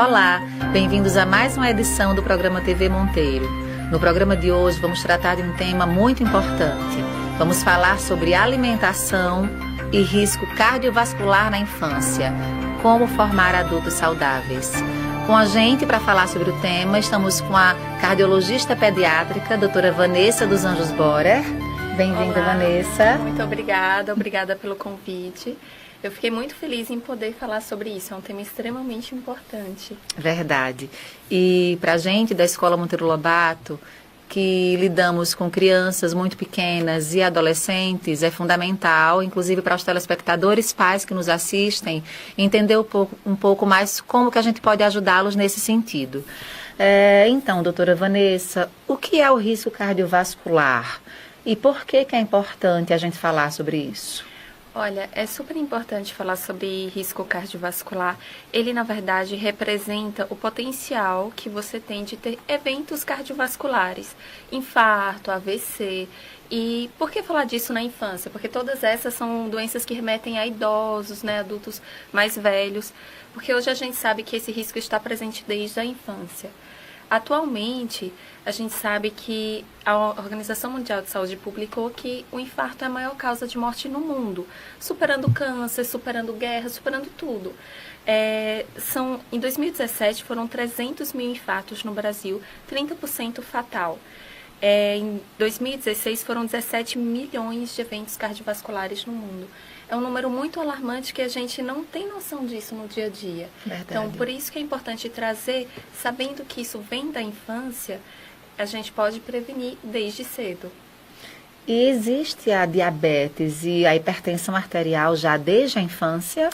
Olá, bem-vindos a mais uma edição do programa TV Monteiro. No programa de hoje vamos tratar de um tema muito importante. Vamos falar sobre alimentação e risco cardiovascular na infância. Como formar adultos saudáveis. Com a gente para falar sobre o tema, estamos com a cardiologista pediátrica, doutora Vanessa dos Anjos Borer. Bem-vinda, Vanessa. Muito obrigada pelo convite. Eu fiquei muito feliz em poder falar sobre isso, é um tema extremamente importante. Verdade. E para a gente da Escola Monteiro Lobato, que lidamos com crianças muito pequenas e adolescentes, é fundamental, inclusive para os telespectadores, pais que nos assistem, entender um pouco mais como que a gente pode ajudá-los nesse sentido. Então, doutora Vanessa, o que é o risco cardiovascular? E por que é importante a gente falar sobre isso? Olha, é super importante falar sobre risco cardiovascular. Ele, na verdade, representa o potencial que você tem de ter eventos cardiovasculares, infarto, AVC. E por que falar disso na infância? Porque todas essas são doenças que remetem a idosos, né, adultos mais velhos. Porque hoje a gente sabe que esse risco está presente desde a infância. Atualmente, a gente sabe que a Organização Mundial de Saúde publicou que o infarto é a maior causa de morte no mundo, superando câncer, superando guerra, superando tudo. Em 2017 foram 300 mil infartos no Brasil, 30% fatal. Em 2016 foram 17 milhões de eventos cardiovasculares no mundo. É um número muito alarmante que a gente não tem noção disso no dia a dia. Verdade. Então, por isso que é importante trazer, sabendo que isso vem da infância, a gente pode prevenir desde cedo. E existe a diabetes e a hipertensão arterial já desde a infância?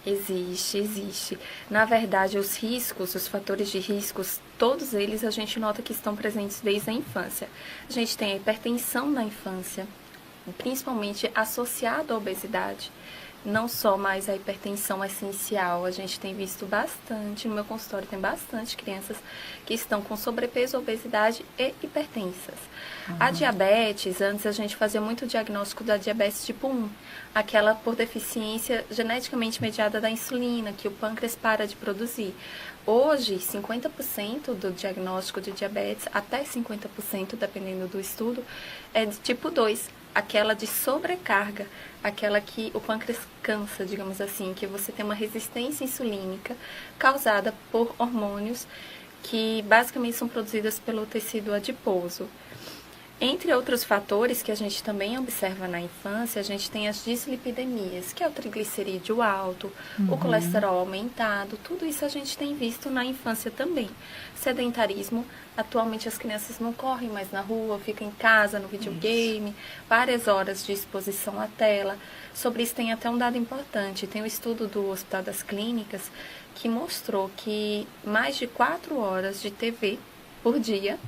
Existe. Na verdade, os riscos, os fatores de riscos, todos eles a gente nota que estão presentes desde a infância. A gente tem a hipertensão na infância, principalmente associado à obesidade. Não só mais a hipertensão essencial, a gente tem visto bastante, no meu consultório tem bastante crianças que estão com sobrepeso, obesidade e hipertensas. A diabetes, antes a gente fazia muito o diagnóstico da diabetes tipo 1, aquela por deficiência geneticamente mediada da insulina, que o pâncreas para de produzir. Hoje, 50% do diagnóstico de diabetes, até 50%, dependendo do estudo, é de tipo 2, aquela de sobrecarga, aquela que o pâncreas cansa, digamos assim, que você tem uma resistência insulínica causada por hormônios que basicamente são produzidos pelo tecido adiposo. Entre outros fatores que a gente também observa na infância, a gente tem as dislipidemias, que é o triglicerídeo alto, o colesterol aumentado, tudo isso a gente tem visto na infância também. Sedentarismo, atualmente as crianças não correm mais na rua, ficam em casa, no videogame, várias horas de exposição à tela. Sobre isso tem até um dado importante, tem um estudo do Hospital das Clínicas que mostrou que mais de 4 horas de TV por dia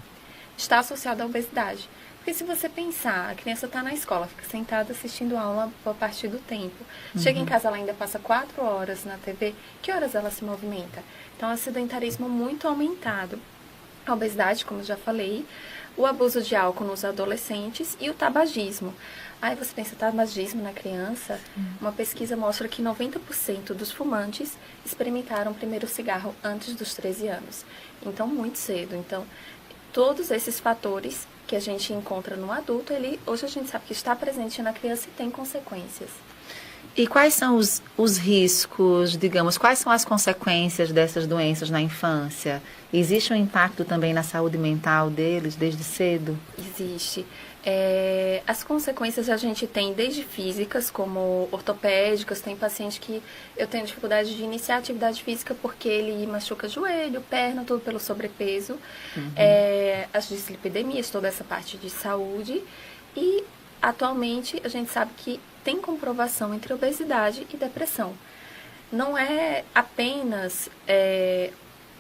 está associado à obesidade. Porque se você pensar, a criança está na escola, fica sentada assistindo aula a partir do tempo. Chega em casa, ela ainda passa 4 horas na TV, que horas ela se movimenta? Então, é um sedentarismo muito aumentado. A obesidade, como eu já falei, o abuso de álcool nos adolescentes e o tabagismo. Aí você pensa, tabagismo na criança? Uma pesquisa mostra que 90% dos fumantes experimentaram o primeiro cigarro antes dos 13 anos. Então, muito cedo. Então, todos esses fatores que a gente encontra no adulto, hoje a gente sabe que está presente na criança e tem consequências. E quais são os riscos, digamos, quais são as consequências dessas doenças na infância? Existe um impacto também na saúde mental deles desde cedo? Existe. As consequências a gente tem desde físicas, como ortopédicas. Tem paciente que eu tenho dificuldade de iniciar atividade física porque ele machuca joelho, perna, tudo pelo sobrepeso. As dislipidemias, toda essa parte de saúde. E atualmente a gente sabe que tem comprovação entre obesidade e depressão. Não é apenas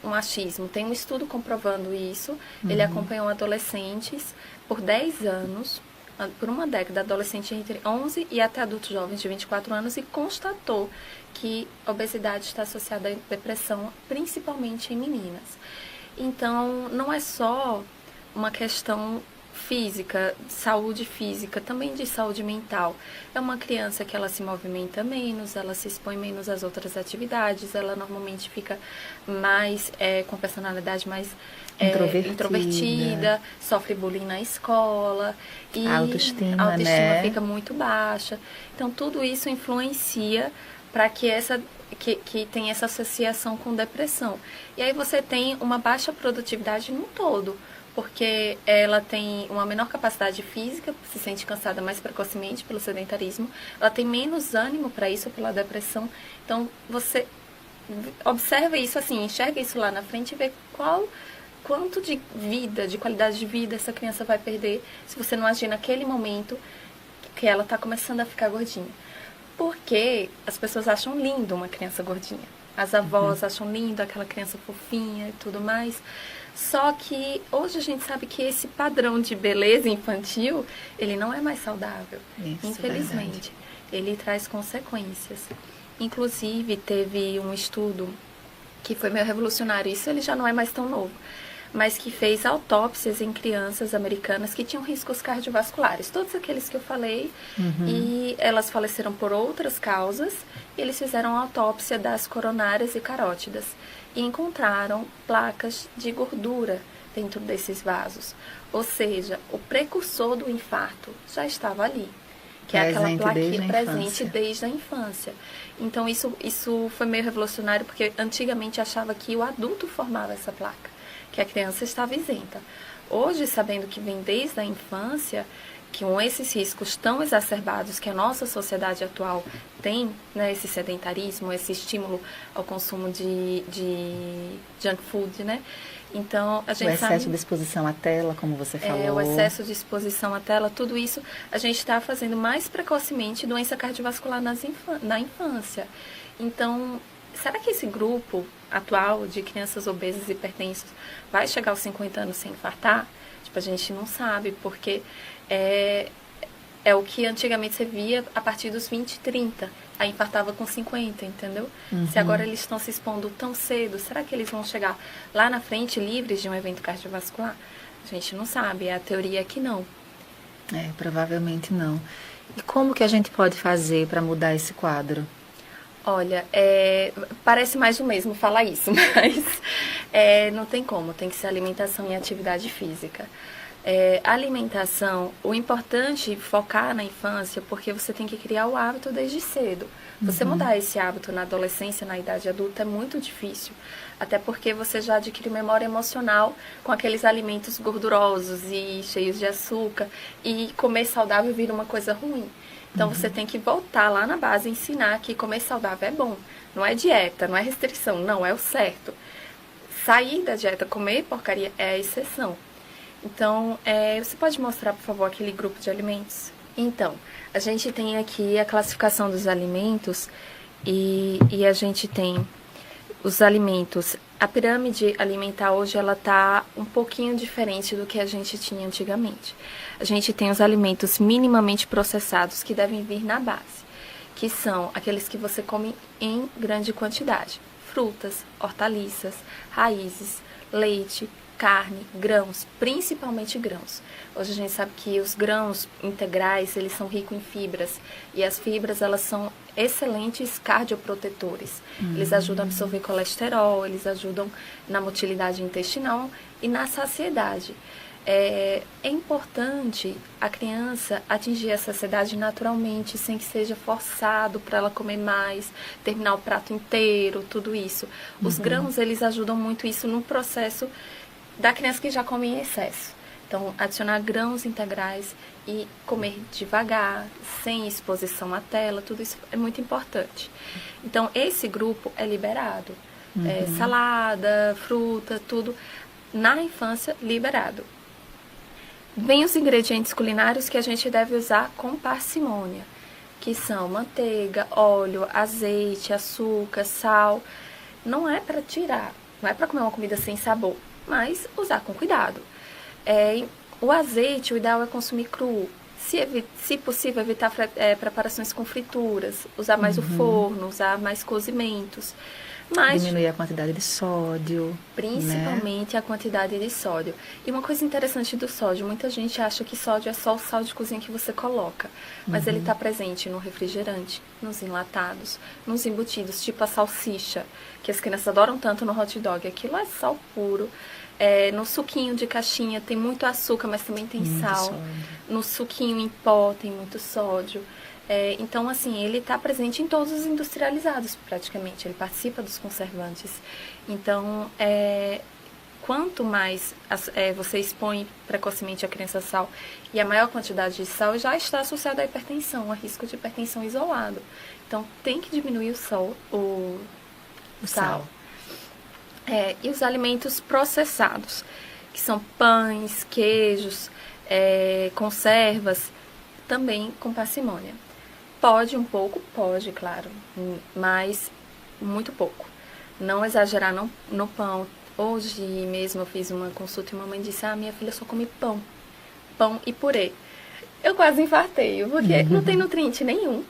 um achismo, tem um estudo comprovando isso. Ele acompanhou adolescentes por 10 anos, por uma década, adolescente entre 11 e até adultos jovens de 24 anos, e constatou que a obesidade está associada à depressão, principalmente em meninas. Então, não é só uma questão física, saúde física, também de saúde mental. É uma criança que ela se movimenta menos, ela se expõe menos às outras atividades, ela normalmente fica mais, com personalidade mais introvertida, sofre bullying na escola, e a autoestima, né? fica muito baixa. Então, tudo isso influencia para que tem essa associação com depressão. E aí você tem uma baixa produtividade no todo, porque ela tem uma menor capacidade física, se sente cansada mais precocemente pelo sedentarismo, ela tem menos ânimo para isso, pela depressão. Então, você observa isso assim, enxerga isso lá na frente e vê quanto de vida, de qualidade de vida essa criança vai perder se você não agir naquele momento que ela está começando a ficar gordinha. Porque as pessoas acham lindo uma criança gordinha. As avós acham lindo aquela criança fofinha e tudo mais. Só que hoje a gente sabe que esse padrão de beleza infantil, ele não é mais saudável. Isso, infelizmente. Ele traz consequências. Inclusive, teve um estudo que foi meio revolucionário. Isso ele já não é mais tão novo. Mas que fez autópsias em crianças americanas que tinham riscos cardiovasculares. Todos aqueles que eu falei. E elas faleceram por outras causas. E eles fizeram a autópsia das coronárias e carótidas. E encontraram placas de gordura dentro desses vasos. Ou seja, o precursor do infarto já estava ali. Que é aquela plaquinha presente desde a infância. Então, isso foi meio revolucionário, porque antigamente achava que o adulto formava essa placa, que a criança estava isenta. Hoje, sabendo que vem desde a infância, que com esses riscos tão exacerbados que a nossa sociedade atual tem, né, esse sedentarismo, esse estímulo ao consumo de junk food, né? Então, a gente o excesso de exposição à tela, como você falou. O excesso de exposição à tela, tudo isso a gente está fazendo mais precocemente doença cardiovascular na infância. Então, será que esse grupo atual de crianças obesas e hipertensas vai chegar aos 50 anos sem infartar? Tipo, a gente não sabe, porque é o que antigamente você via a partir dos 20, 30. Aí infartava com 50, entendeu? Se agora eles estão se expondo tão cedo, será que eles vão chegar lá na frente livres de um evento cardiovascular? A gente não sabe, a teoria é que não. Provavelmente não. E como que a gente pode fazer para mudar esse quadro? Olha, parece mais o mesmo falar isso, mas não tem como, tem que ser alimentação e atividade física. Alimentação, o importante é focar na infância, porque você tem que criar o hábito desde cedo. Você mudar esse hábito na adolescência, na idade adulta, é muito difícil. Até porque você já adquire memória emocional com aqueles alimentos gordurosos e cheios de açúcar. E comer saudável vira uma coisa ruim. Então, você tem que voltar lá na base e ensinar que comer saudável é bom. Não é dieta, não é restrição, não, é o certo. Sair da dieta, comer porcaria, é a exceção. Então, você pode mostrar, por favor, aquele grupo de alimentos? Então, a gente tem aqui a classificação dos alimentos e a gente tem os alimentos. A pirâmide alimentar hoje, ela está um pouquinho diferente do que a gente tinha antigamente. A gente tem os alimentos minimamente processados que devem vir na base, que são aqueles que você come em grande quantidade. Frutas, hortaliças, raízes, leite, carne, grãos, principalmente grãos. Hoje a gente sabe que os grãos integrais, eles são ricos em fibras, e as fibras, elas são excelentes cardioprotetores. Eles ajudam a absorver colesterol, eles ajudam na motilidade intestinal e na saciedade. É importante a criança atingir a saciedade naturalmente, sem que seja forçado para ela comer mais, terminar o prato inteiro, tudo isso. Os grãos, eles ajudam muito isso no processo da criança que já come em excesso. Então, adicionar grãos integrais e comer devagar, sem exposição à tela, tudo isso é muito importante. Então, esse grupo é liberado. Salada, fruta, tudo. Na infância, liberado. Vem os ingredientes culinários que a gente deve usar com parcimônia, que são manteiga, óleo, azeite, açúcar, sal. Não é para tirar, não é para comer uma comida sem sabor, mas usar com cuidado. O azeite, o ideal é consumir cru. Se possível, evitar preparações com frituras, usar mais o forno, usar mais cozimentos. Mas, diminuir a quantidade de sódio. principalmente, né? a quantidade de sódio. E uma coisa interessante do sódio, muita gente acha que sódio é só o sal de cozinha que você coloca. Mas ele está presente no refrigerante, nos enlatados, nos embutidos, tipo a salsicha, que as crianças adoram tanto no hot dog. Aquilo é sal puro. No suquinho de caixinha tem muito açúcar, mas também tem Muito sal. sódio. No suquinho em pó tem muito sódio. Então, assim, ele está presente em todos os industrializados, praticamente. Ele participa dos conservantes. Então, quanto mais você expõe precocemente a criança a sal e a maior quantidade de sal já está associada à hipertensão, a risco de hipertensão isolado. Então, tem que diminuir o sal. E os alimentos processados, que são pães, queijos, conservas, também com parcimônia. Pode um pouco, pode, claro, mas muito pouco. Não exagerar no pão. Hoje mesmo eu fiz uma consulta e uma mãe disse, minha filha só come pão e purê. Eu quase infartei, porque não tem nutriente nenhum.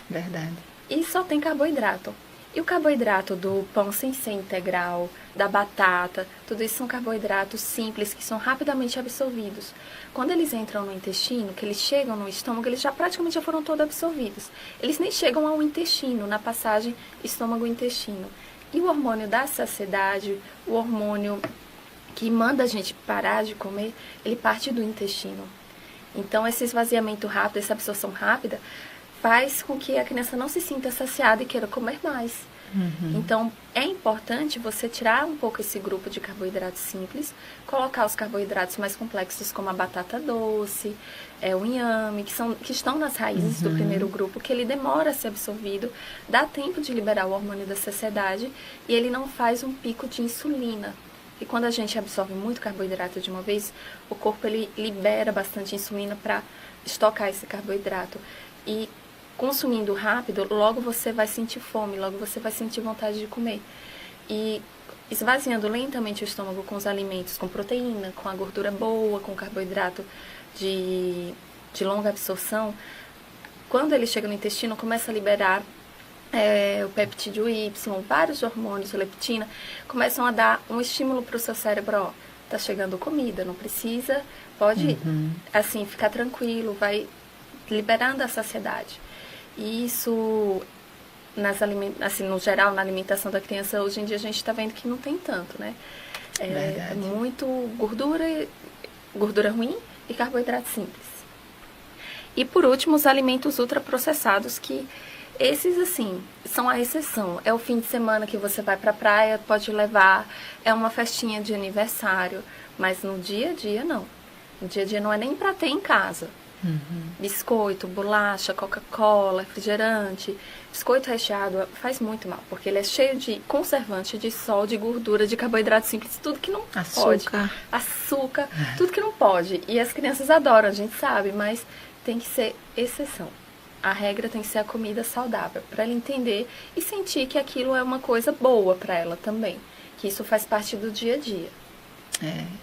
Verdade. E só tem carboidrato. E o carboidrato do pão sem ser integral, da batata, tudo isso são carboidratos simples que são rapidamente absorvidos. Quando eles entram no intestino, que eles chegam no estômago, eles praticamente já foram todos absorvidos. Eles nem chegam ao intestino, na passagem estômago-intestino. E o hormônio da saciedade, o hormônio que manda a gente parar de comer, ele parte do intestino. Então, esse esvaziamento rápido, essa absorção rápida, faz com que a criança não se sinta saciada e queira comer mais. Então, é importante você tirar um pouco esse grupo de carboidratos simples, colocar os carboidratos mais complexos, como a batata doce, o inhame, que estão nas raízes do primeiro grupo, que ele demora a ser absorvido, dá tempo de liberar o hormônio da saciedade e ele não faz um pico de insulina. E quando a gente absorve muito carboidrato de uma vez, o corpo ele libera bastante insulina para estocar esse carboidrato. E consumindo rápido, logo você vai sentir fome, logo você vai sentir vontade de comer. E esvaziando lentamente o estômago com os alimentos, com proteína, com a gordura boa, com carboidrato de longa absorção, quando ele chega no intestino, começa a liberar o peptídeo Y, vários hormônios, a leptina, começam a dar um estímulo para o seu cérebro, tá chegando comida, não precisa, pode, assim, ficar tranquilo, vai liberando a saciedade. E isso, no geral, na alimentação da criança, hoje em dia a gente está vendo que não tem tanto, né? Muito gordura ruim e carboidrato simples. E por último, os alimentos ultraprocessados, que esses, assim, são a exceção. É o fim de semana que você vai pra praia, pode levar, é uma festinha de aniversário, mas no dia a dia não. No dia a dia não é nem pra ter em casa. Biscoito, bolacha, Coca-Cola, refrigerante, biscoito recheado faz muito mal, porque ele é cheio de conservante, de sal, de gordura, de carboidrato simples, tudo que não pode. Açúcar, tudo que não pode. E as crianças adoram, a gente sabe, mas tem que ser exceção. A regra tem que ser a comida saudável, para ela entender e sentir que aquilo é uma coisa boa para ela também, que isso faz parte do dia a dia.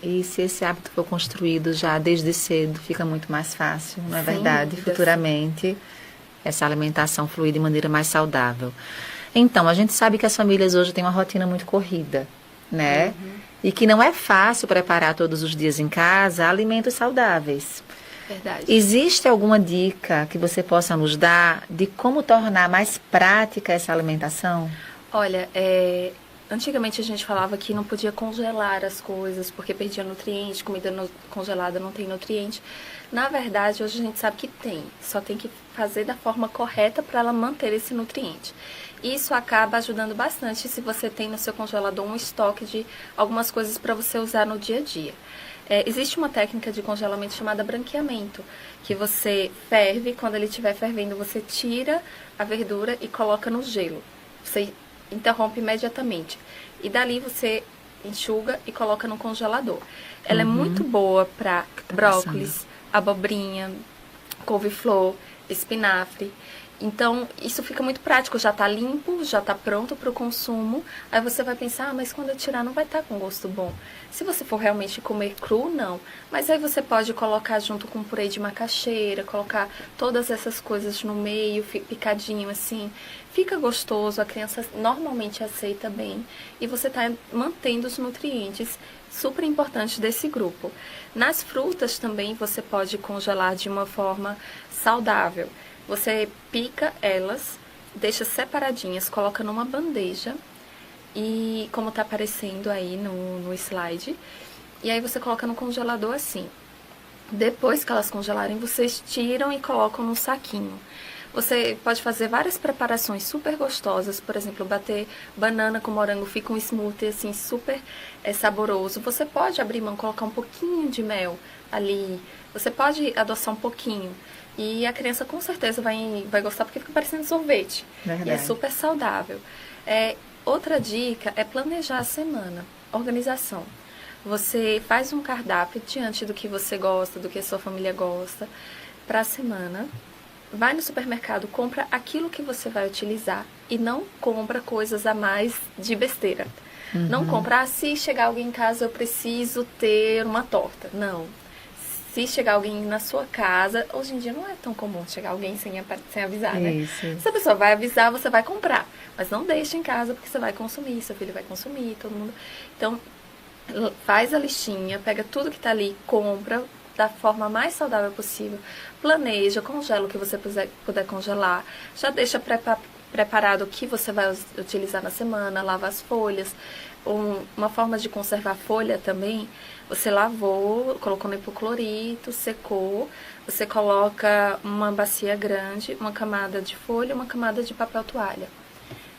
E se esse hábito for construído já desde cedo, fica muito mais fácil, não é verdade? Sim. Futuramente, essa alimentação fluir de maneira mais saudável. Então, a gente sabe que as famílias hoje têm uma rotina muito corrida, né? E que não é fácil preparar todos os dias em casa alimentos saudáveis. Verdade. Existe alguma dica que você possa nos dar de como tornar mais prática essa alimentação? Olha, antigamente a gente falava que não podia congelar as coisas porque perdia nutriente, comida congelada não tem nutriente. Na verdade, hoje a gente sabe que tem, só tem que fazer da forma correta para ela manter esse nutriente. Isso acaba ajudando bastante se você tem no seu congelador um estoque de algumas coisas para você usar no dia a dia. Existe uma técnica de congelamento chamada branqueamento, que você ferve, quando ele estiver fervendo, você tira a verdura e coloca no gelo. Você interrompe imediatamente. E dali você enxuga e coloca no congelador. Ela é muito boa para brócolis, abobrinha, couve-flor, espinafre. Então, isso fica muito prático, já está limpo, já está pronto para o consumo. Aí você vai pensar, mas quando eu tirar não vai estar com gosto bom. Se você for realmente comer cru, não. Mas aí você pode colocar junto com purê de macaxeira, colocar todas essas coisas no meio, picadinho assim. Fica gostoso, a criança normalmente aceita bem. E você está mantendo os nutrientes super importantes desse grupo. Nas frutas também você pode congelar de uma forma saudável. Você pica elas, deixa separadinhas, coloca numa bandeja e como tá aparecendo aí no slide. E aí você coloca no congelador assim. Depois que elas congelarem, vocês tiram e colocam num saquinho. Você pode fazer várias preparações super gostosas, por exemplo, bater banana com morango, fica um smoothie assim super saboroso. Você pode abrir mão, colocar um pouquinho de mel ali, você pode adoçar um pouquinho. E a criança com certeza vai gostar porque fica parecendo sorvete. Verdade. E é super saudável. Outra dica é planejar a semana. Organização. Você faz um cardápio diante do que você gosta, do que a sua família gosta, para a semana. Vai no supermercado, compra aquilo que você vai utilizar e não compra coisas a mais de besteira. Uhum. Não compra, se chegar alguém em casa eu preciso ter uma torta. Não. Se chegar alguém na sua casa, hoje em dia não é tão comum chegar alguém sem avisar, né? Isso. Se a pessoa vai avisar, você vai comprar. Mas não deixe em casa, porque você vai consumir, seu filho vai consumir, todo mundo. Então, faz a listinha, pega tudo que tá ali, compra da forma mais saudável possível. Planeja, congela o que você puder congelar. Já deixa preparado o que você vai utilizar na semana, lava as folhas. Uma forma de conservar folha também, você lavou, colocou no hipoclorito, secou, você coloca uma bacia grande, uma camada de folha, uma camada de papel toalha.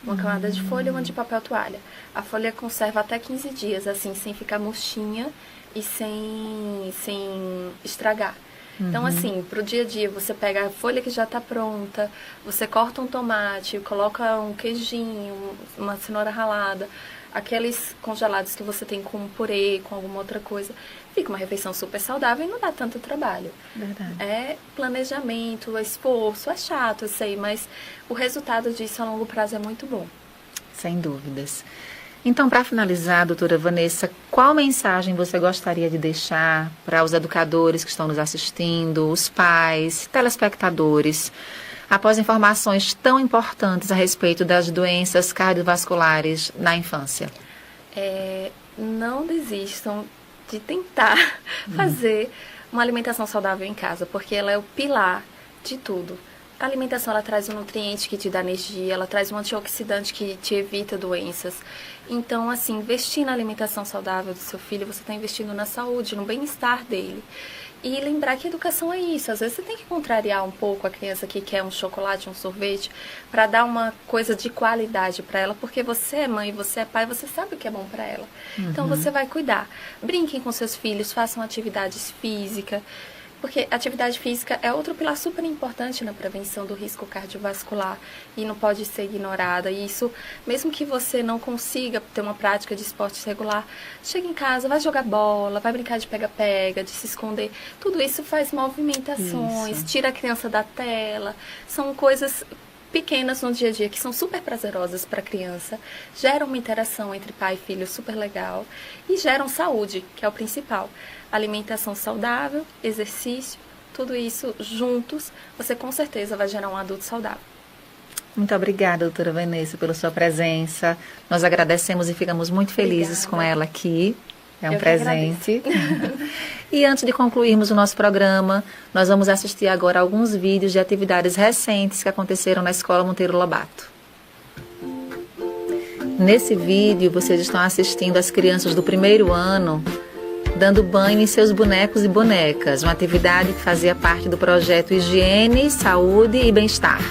Uma camada de folha e uma de papel toalha. A folha conserva até 15 dias, assim, sem ficar murchinha e sem estragar. Então, assim, pro dia a dia, você pega a folha que já está pronta, você corta um tomate, coloca um queijinho, uma cenoura ralada, aqueles congelados que você tem com purê, com alguma outra coisa. Fica uma refeição super saudável e não dá tanto trabalho. Verdade. É planejamento, é esforço, é chato isso aí, mas o resultado disso a longo prazo é muito bom. Sem dúvidas. Então, para finalizar, doutora Vanessa, qual mensagem você gostaria de deixar para os educadores que estão nos assistindo, os pais, telespectadores, após informações tão importantes a respeito das doenças cardiovasculares na infância? Não desistam de tentar fazer uma alimentação saudável em casa, porque ela é o pilar de tudo. A alimentação, ela traz um nutriente que te dá energia, ela traz um antioxidante que te evita doenças. Então, assim, investir na alimentação saudável do seu filho, você está investindo na saúde, no bem-estar dele. E lembrar que educação é isso. Às vezes você tem que contrariar um pouco a criança que quer um chocolate, um sorvete, para dar uma coisa de qualidade para ela, porque você é mãe, você é pai, você sabe o que é bom para ela. Então, você vai cuidar. Brinquem com seus filhos, façam atividades físicas. Porque atividade física é outro pilar super importante na prevenção do risco cardiovascular e não pode ser ignorada. E isso, mesmo que você não consiga ter uma prática de esporte regular, chega em casa, vai jogar bola, vai brincar de pega-pega, de se esconder. Tudo isso faz movimentações, tira a criança da tela. São coisas pequenas no dia a dia que são super prazerosas para a criança, geram uma interação entre pai e filho super legal e geram saúde, que é o principal. Alimentação saudável, exercício, tudo isso juntos, você com certeza vai gerar um adulto saudável. Muito obrigada, doutora Vanessa, pela sua presença. Nós agradecemos e ficamos muito felizes com ela aqui. É um presente. E antes de concluirmos o nosso programa, nós vamos assistir agora alguns vídeos de atividades recentes que aconteceram na Escola Monteiro Lobato. Nesse vídeo, vocês estão assistindo as crianças do primeiro ano dando banho em seus bonecos e bonecas, uma atividade que fazia parte do projeto Higiene, Saúde e Bem-Estar.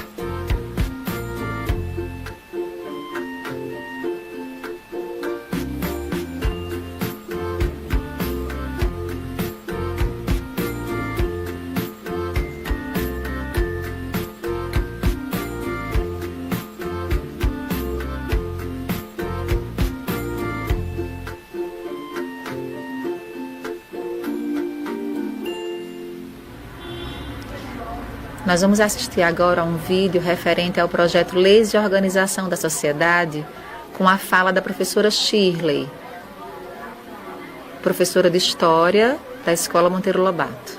Nós vamos assistir agora a um vídeo referente ao projeto Leis de Organização da Sociedade, com a fala da professora Shirley, professora de História da Escola Monteiro Lobato.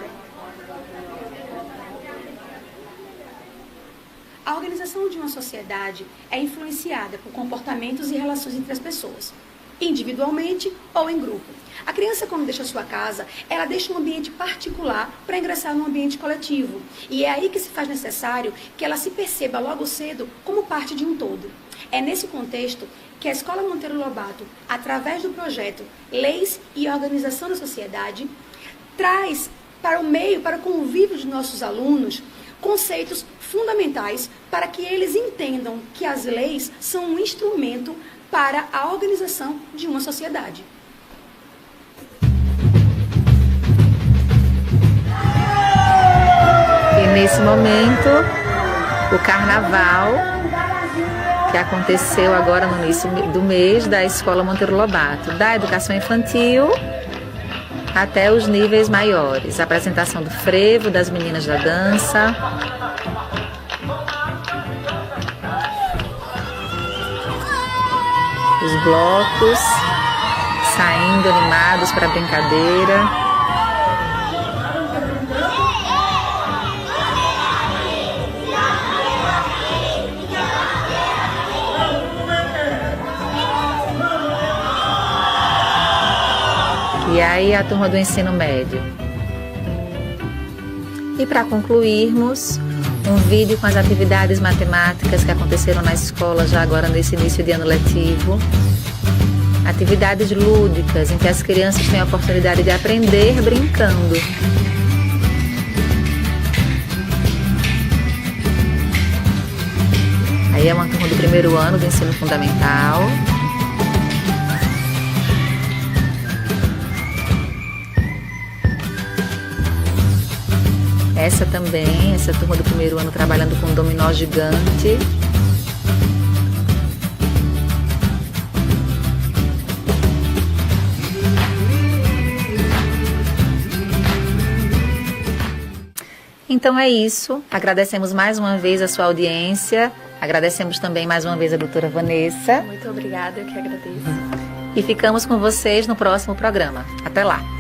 A organização de uma sociedade é influenciada por comportamentos e relações entre as pessoas, individualmente ou em grupo. A criança, quando deixa a sua casa, ela deixa um ambiente particular para ingressar no ambiente coletivo. E é aí que se faz necessário que ela se perceba logo cedo como parte de um todo. É nesse contexto que a Escola Monteiro Lobato, através do projeto Leis e Organização da Sociedade, traz para o meio, para o convívio de nossos alunos, conceitos fundamentais para que eles entendam que as leis são um instrumento para a organização de uma sociedade. E nesse momento, o carnaval, que aconteceu agora no início do mês, da Escola Monteiro Lobato, da educação infantil até os níveis maiores. A apresentação do frevo, das meninas da dança. Os blocos saindo animados para a brincadeira. E aí a turma do ensino médio. E para concluirmos, um vídeo com as atividades matemáticas que aconteceram na escola já agora nesse início de ano letivo. Atividades lúdicas em que as crianças têm a oportunidade de aprender brincando. Aí é uma turma do primeiro ano do ensino fundamental. Essa também, essa turma do primeiro ano trabalhando com um dominó gigante. Então é isso. Agradecemos mais uma vez a sua audiência. Agradecemos também mais uma vez a doutora Vanessa. Muito obrigada, eu que agradeço. E ficamos com vocês no próximo programa. Até lá!